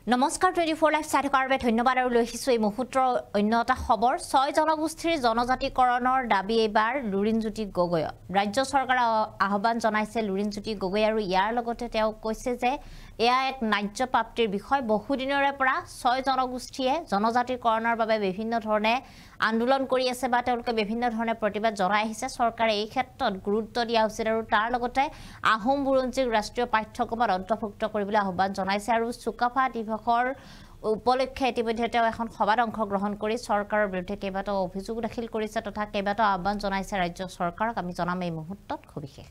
নমস্কাৰ 24 লাইভ চাই থকাৰ বাবে ধন্যবাদ আৰু লৈছো এই মুহূৰ্তৰ অন্য এটা খবৰ 6 জনগোষ্ঠীৰ জনজাতিকৰণৰ দাবী এবাৰ লুৰিণজ্যোতি গগৈ ৰাজ্য চৰকাৰে আহ্বান জনাইছে লুৰিণজ্যোতি গগৈ আৰু ইয়াৰ লগতে তেওঁ কৈছে যে এয়া এক ন্যায্য প্ৰাপ্তিৰ বিষয় বহুদিনৰে পৰা 6 জনগোষ্ঠীয়ে জনজাতিকৰণৰ বাবে বিভিন্ন ধৰণে আন্দোলন কৰি আছে বা তেওঁলোকে বিভিন্ন ধৰণে প্ৰতিবাদ জনাই আহিছে চৰকাৰে এই ক্ষেত্ৰত গুৰুত্ব দিয়া উচিত আৰু তাৰ লগতে আহোম বুৰঞ্জীক ৰাষ্ট্ৰীয় পাঠ্যক্ৰমত অন্তৰ্ভুক্ত কৰিবলৈ আহ্বান জনাইছে আৰু চুকাফা দিৱসৰ উপলক্ষে ইতিমধ্যে তেওঁ এখন সভাত অংশগ্ৰহণ কৰি চৰকাৰৰ বিৰুদ্ধে কেইবাটাও অভিযোগ দাখিল কৰিছে তথা কেইবাটাও আহ্বান জনাইছে ৰাজ্য চৰকাৰক আমি জনাম এই মুহূৰ্তত সবিশেষ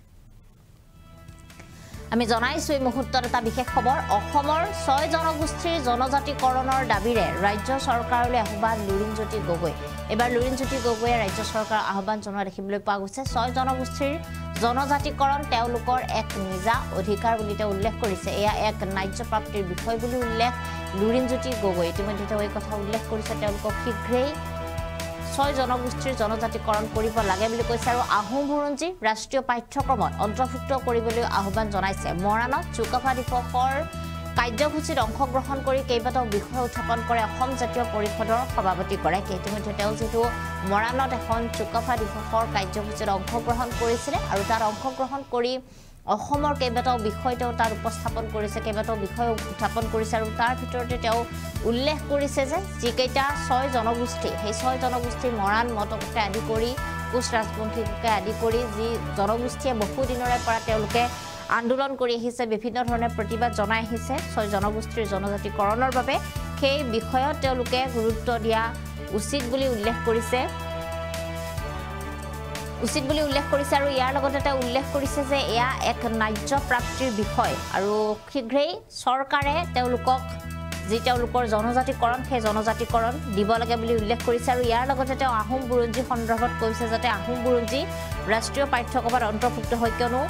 আমি জনাইছো এই মুহূৰ্তত এটা বিশেষ খবৰ অসমৰ 6 জনগোষ্ঠীৰ জনজাতিকৰণৰ দাবীৰে ৰাজ্য চৰকাৰলৈ আহ্বান লুৰিণজ্যোতি গগৈ এবাৰ লুৰিণজ্যোতি গগৈয়ে ৰাজ্য চৰকাৰৰ আহ্বান জনোৱা দেখিবলৈ পোৱা গৈছে 6 জনগোষ্ঠীৰ জনজাতিকৰণ তেওঁলোকৰ এক নিজা অধিকাৰ বুলি তেওঁ উল্লেখ কৰিছে এয়া এক ন্যায্য প্ৰাপ্তিৰ বিষয় বুলি উল্লেখ লুৰিণজ্যোতি গগৈ ইতিমধ্যে তেওঁ এই কথা উল্লেখ কৰিছে তেওঁলোকক শীঘ্ৰেই 6 জনগোষ্ঠীৰ জনজাতিকৰণ কৰিব লাগে বুলি কৈছে আৰু আহোম বুৰঞ্জী ৰাষ্ট্ৰীয় পাঠ্যক্ৰমত অন্তৰ্ভুক্ত কৰিবলৈ আহ্বান জনাইছে মৰাণত চুকাফা দিৱসৰ কাৰ্যসূচীত অংশগ্ৰহণ কৰি কেইবাটাও বিষয় উত্থাপন কৰে অসম জাতীয় পৰিষদৰ সভাপতি গৰাকী ইতিমধ্যে তেওঁ যেটো মৰাণত এখন চুকাফা দিৱসৰ কাৰ্যসূচীত অংশগ্ৰহণ কৰিছিলে আৰু তাত অংশগ্ৰহণ কৰি অসমৰ কেইবাটাও বিষয় তেওঁ তাত উপস্থাপন কৰিছে কেইবাটাও বিষয় উত্থাপন কৰিছে আৰু তাৰ ভিতৰতে তেওঁ উল্লেখ কৰিছে যে যিকেইটা 6 জনগোষ্ঠী সেই 6 জনগোষ্ঠী মৰাণ মটককে আদি কৰি কোচ ৰাজবংশীকে আদি কৰি যি জনগোষ্ঠীয়ে বহু দিনৰে পৰা তেওঁলোকে আন্দোলন কৰি আহিছে বিভিন্ন ধৰণে প্ৰতিবাদ জনাই আহিছে 6 জনগোষ্ঠীৰ জনজাতিকৰণৰ বাবে সেই বিষয়ত তেওঁলোকে গুৰুত্ব দিয়া উচিত বুলি উল্লেখ কৰিছে আৰু ইয়াৰ লগতে তেওঁ উল্লেখ কৰিছে যে এয়া এক ন্যায্য প্ৰাপ্তিৰ বিষয় আৰু শীঘ্ৰেই চৰকাৰে তেওঁলোকৰ জনজাতিকৰণ সেই জনজাতিকৰণ দিব লাগে বুলি উল্লেখ কৰিছে আৰু ইয়াৰ লগতে তেওঁ আহোম বুৰঞ্জী সন্দৰ্ভত কৈছে যাতে আহোম বুৰঞ্জী ৰাষ্ট্ৰীয় পাঠ্যক্ৰমত অন্তৰ্ভুক্ত হয় কিয়নো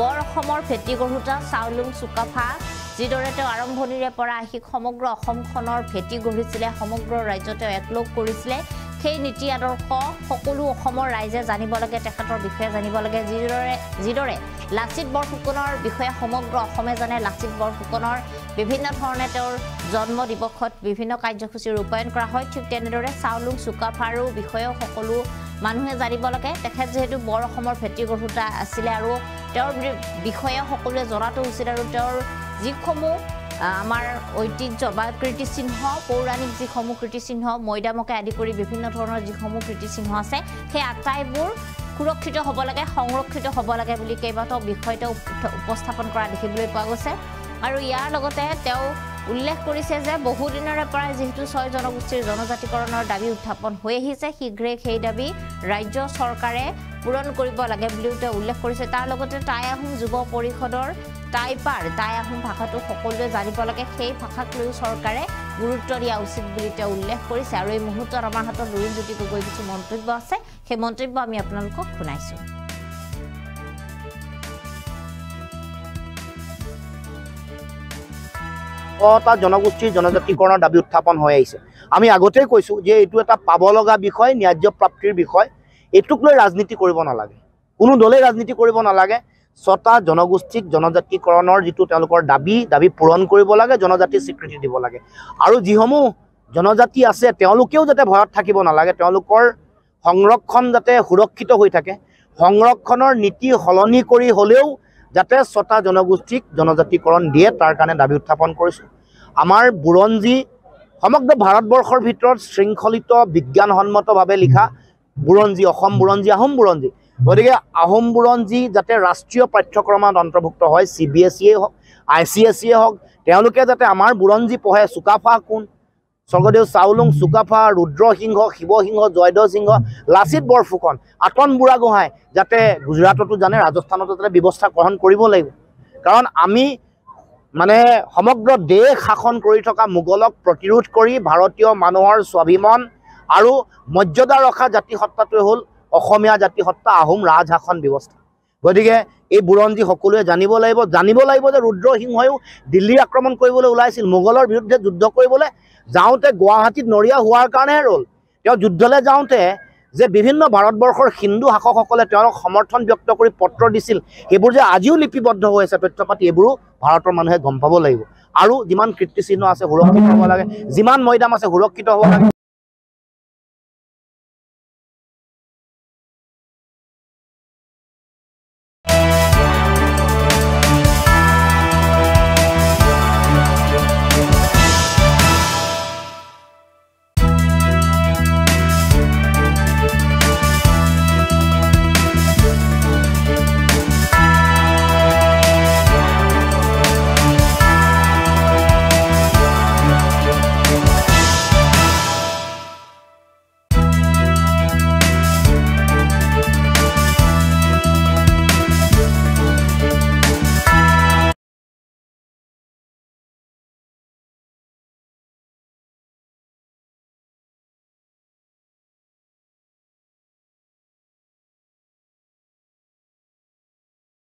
বৰ অসমৰ ভেটি গঢ়োতা চাউলুং চুকাফা যিদৰে তেওঁ আৰম্ভণিৰে পৰা আহি সমগ্ৰ অসমখনৰ ভেটি গঢ়িছিলে সমগ্ৰ ৰাজ্যতে একলগ কৰিছিলে সেই নীতি আদৰ্শ সকলো অসমৰ ৰাইজে জানিব লাগে তেখেতৰ বিষয়ে জানিব লাগে যিদৰে লাচিত বৰফুকনৰ বিষয়ে সমগ্ৰ অসমে জানে লাচিত বৰফুকনৰ বিভিন্ন ধৰণে তেওঁৰ জন্ম দিৱসত বিভিন্ন কাৰ্যসূচী ৰূপায়ণ কৰা হয় ঠিক তেনেদৰে চাউলুং চুকাফাৰো বিষয়ে সকলো মানুহে জানিব লাগে তেখেত যেহেতু বৰ অসমৰ ভেটি গঢ়োতা আছিলে আৰু তেওঁৰ বিষয়ে সকলোৱে জনাটো উচিত আৰু তেওঁৰ যিসমূহ আমাৰ ঐতিহ্য বা কীৰ্তিচিহ্ন পৌৰাণিক যিসমূহ কীৰ্তিচিহ্ন মৈদামকে আদি কৰি বিভিন্ন ধৰণৰ যিসমূহ কীৰ্তিচিহ্ন আছে সেই আটাইবোৰ সুৰক্ষিত হ'ব লাগে সংৰক্ষিত হ'ব লাগে বুলি কেইবাটাও বিষয় তেওঁ উপস্থাপন কৰা দেখিবলৈ পোৱা গৈছে আৰু ইয়াৰ লগতে তেওঁ উল্লেখ কৰিছে যে বহু দিনৰে পৰা যেহেতু 6 জনগোষ্ঠীৰ জনজাতিকৰণৰ দাবী উত্থাপন হৈ আহিছে শীঘ্ৰে সেই দাবী ৰাজ্য চৰকাৰে পূৰণ কৰিব লাগে বুলিও তেওঁ উল্লেখ কৰিছে তাৰ লগতে টাই আহোম যুৱ পৰিষদৰ টাই আহোম ভাষাটো সকলোৱে জানিব লাগে সেই ভাষাক লৈ চৰকাৰে গুৰুত্ব দিয়া উচিত বুলি তেওঁ উল্লেখ কৰিছে আৰু এই মুহূৰ্তত আমাৰ হাতত লুৰিণজ্যোতি গগৈ কিছু মন্তব্য আছে সেই মন্তব্য আমি আপোনালোকক শুনাইছো টা জনগোষ্ঠীৰ জনজাতিকৰণৰ দাবী উত্থাপন হৈ আহিছে আমি আগতেই কৈছো যে এইটো এটা পাব লগা বিষয় ন্যায্য প্ৰাপ্তিৰ বিষয় এইটোক লৈ ৰাজনীতি কৰিব নালাগে কোনো দলে ৰাজনীতি কৰিব নালাগে 6টা জনগোষ্ঠীক জনজাতিকৰণৰ যিটো তেওঁলোকৰ দাবী পূৰণ কৰিব লাগে জনজাতি স্বীকৃতি দিব লাগে আৰু যিসমূহ জনজাতি আছে তেওঁলোকেও যাতে ভয়ত থাকিব নালাগে তেওঁলোকৰ সংৰক্ষণ যাতে সুৰক্ষিত হৈ থাকে সংৰক্ষণৰ নীতি সলনি কৰি হলেও যাতে 6টা জনগোষ্ঠীক জনজাতিকৰণ দিয়ে তাৰ কাৰণে দাবী উত্থাপন কৰিছো আমাৰ বুৰঞ্জী সমগ্ৰ ভাৰতবৰ্ষৰ ভিতৰত শৃংখলিত বিজ্ঞানসন্মতভাৱে লিখা বুৰঞ্জী অসম বুৰঞ্জী আহোম বুৰঞ্জী গতিকে আহোম বুৰঞ্জী যাতে ৰাষ্ট্ৰীয় পাঠ্যক্ৰমত অন্তৰ্ভুক্ত হয় CBSE হওক ICSE হওক তেওঁলোকে যাতে আমাৰ বুৰঞ্জী পঢ়ে চুকাফা কোন স্বৰ্গদেউ চাউলুং চুকাফা ৰুদ্ৰসিংহ শিৱসিংহ জয়ধ্বজ সিংহ লাচিত বৰফুকন আতন বুঢ়াগোহাঁই যাতে গুজৰাটতো জানে ৰাজস্থানতো যাতে ব্যৱস্থা গ্ৰহণ কৰিব লাগিব কাৰণ আমি মানে সমগ্ৰ দেশ শাসন কৰি থকা মোগলক প্ৰতিৰোধ কৰি ভাৰতীয় মানুহৰ স্বাভিমান আৰু মৰ্যাদা ৰখা জাতিসত্তাটোৱে হ'ল অসমীয়া জাতিসত্তা আহোম ৰাজশাসন ব্যৱস্থা গতিকে এই বুৰঞ্জী সকলোৱে জানিব লাগিব যে ৰুদ্ৰসিংহয়ো দিল্লী আক্ৰমণ কৰিবলৈ ওলাইছিল মোগলৰ বিৰুদ্ধে যুদ্ধ কৰিবলৈ যাওঁতে গুৱাহাটীত নৰিয়া হোৱাৰ কাৰণেহে ৰ'ল তেওঁ যুদ্ধলৈ যাওঁতে যে বিভিন্ন ভাৰতবৰ্ষৰ হিন্দু শাসকসকলে তেওঁলোক সমৰ্থন ব্যক্ত কৰি পত্ৰ দিছিল সেইবোৰ যে আজিও লিপিবদ্ধ হৈ আছে তথ্য পাতি এইবোৰো ভাৰতৰ মানুহে গম পাব লাগিব আৰু যিমান কীৰ্তিচিহ্ন আছে সুৰক্ষিত হ'ব লাগে যিমান মৈদাম আছে সুৰক্ষিত হ'ব লাগে